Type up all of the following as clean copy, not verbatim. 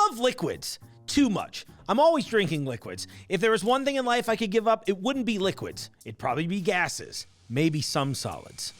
love liquids too much. I'm always drinking liquids. If there was one thing in life I could give up, it wouldn't be liquids. It'd probably be gases. Maybe some solids.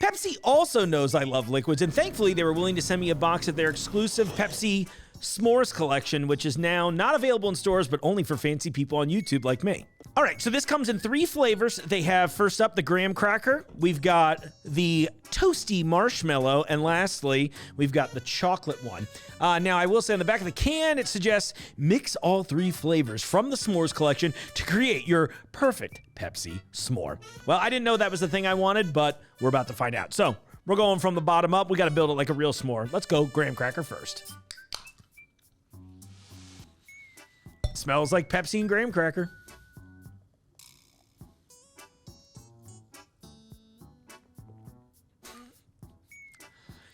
Pepsi also knows I love liquids, and thankfully they were willing to send me a box of their exclusive Pepsi S'mores collection, which is now not available in stores, but only for fancy people on YouTube like me. All right, so this comes in 3 flavors. They have, first up, the graham cracker. We've got the toasty marshmallow, and lastly, we've got the chocolate one. Now, I will say on the back of the can, it suggests mix all 3 flavors from the S'mores collection to create your perfect Pepsi s'more. Well, I didn't know that was the thing I wanted, but we're about to find out. So, we're going from the bottom up. We got to build it like a real s'more. Let's go graham cracker first. Smells like Pepsi and graham cracker.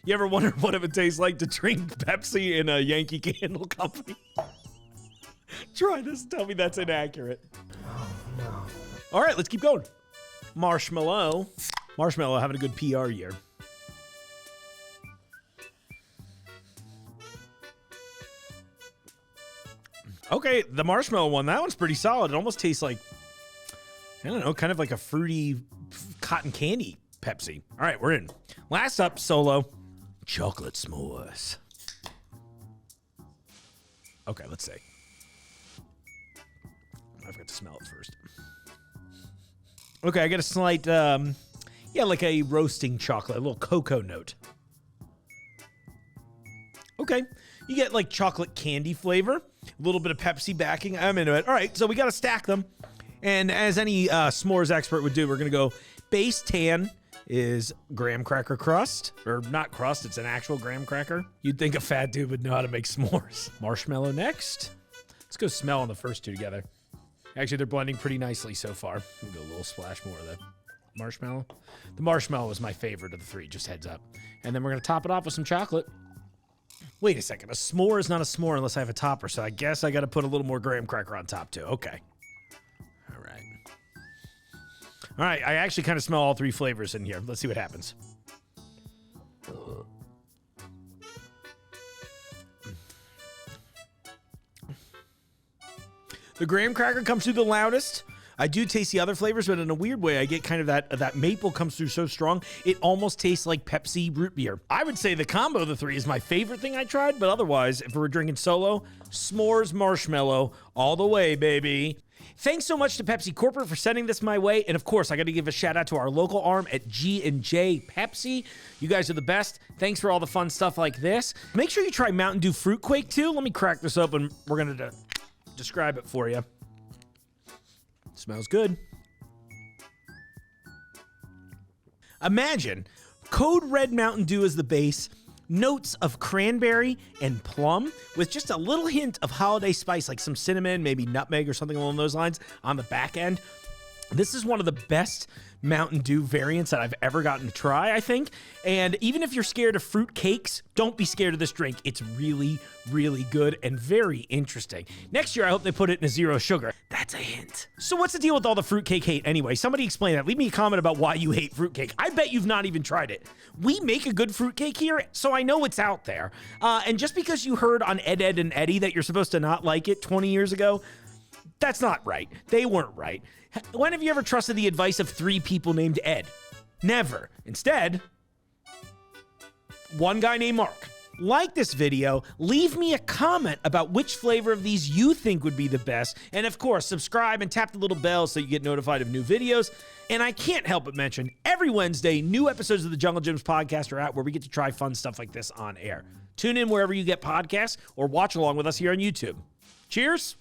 You ever wonder what it would taste like to drink Pepsi in a Yankee Candle Company? Try this. Tell me that's inaccurate. Oh, no. All right, let's keep going. Marshmallow. Marshmallow having a good PR year. Okay, the marshmallow one, that one's pretty solid. It almost tastes like, I don't know, kind of like a fruity cotton candy Pepsi. All right, we're in. Last up, solo. Chocolate s'mores. Okay, let's see. I forgot to smell it first. Okay, I got a slight, like a roasting chocolate, a little cocoa note. Okay, you get like chocolate candy flavor, a little bit of Pepsi backing. I'm into it. All right, so we got to stack them. And as any s'mores expert would do, we're going to go base tan is graham cracker crust, or not crust, it's an actual graham cracker. You'd think a fat dude would know how to make s'mores. Marshmallow next. Let's go smell on the first 2 together. Actually, they're blending pretty nicely so far. We'll go a little splash more of the marshmallow. The marshmallow was my favorite of the 3, just heads up. And then we're going to top it off with some chocolate. Wait a second, a s'more is not a s'more unless I have a topper, so I guess I got to put a little more graham cracker on top too. Okay. All right. All right, I actually kind of smell all 3 flavors in here. Let's see what happens. The graham cracker comes through the loudest. I do taste the other flavors, but in a weird way, I get kind of that maple comes through so strong, it almost tastes like Pepsi root beer. I would say the combo of the 3 is my favorite thing I tried, but otherwise, if we're drinking solo, s'mores marshmallow all the way, baby. Thanks so much to Pepsi Corporate for sending this my way, and of course, I got to give a shout out to our local arm at G&J Pepsi. You guys are the best. Thanks for all the fun stuff like this. Make sure you try Mountain Dew Fruitquake too. Let me crack this open. We're going to describe it for you. Smells good. Imagine Code Red Mountain Dew as the base, notes of cranberry and plum with just a little hint of holiday spice like some cinnamon, maybe nutmeg or something along those lines on the back end. This is one of the best Mountain Dew variants that I've ever gotten to try, I think. And even if you're scared of fruit cakes, don't be scared of this drink. It's really, really good and very interesting. Next year, I hope they put it in a 0 sugar. That's a hint. So what's the deal with all the fruitcake hate anyway? Somebody explain that. Leave me a comment about why you hate fruitcake. I bet you've not even tried it. We make a good fruitcake here, so I know it's out there. And just because you heard on Ed, Ed, and Eddie that you're supposed to not like it 20 years ago, that's not right. They weren't right. When have you ever trusted the advice of 3 people named Ed? Never. Instead, one guy named Mark. Like this video, leave me a comment about which flavor of these you think would be the best, and of course, subscribe and tap the little bell so you get notified of new videos. And I can't help but mention, every Wednesday, new episodes of the Jungle Gyms podcast are out where we get to try fun stuff like this on air. Tune in wherever you get podcasts or watch along with us here on YouTube. Cheers!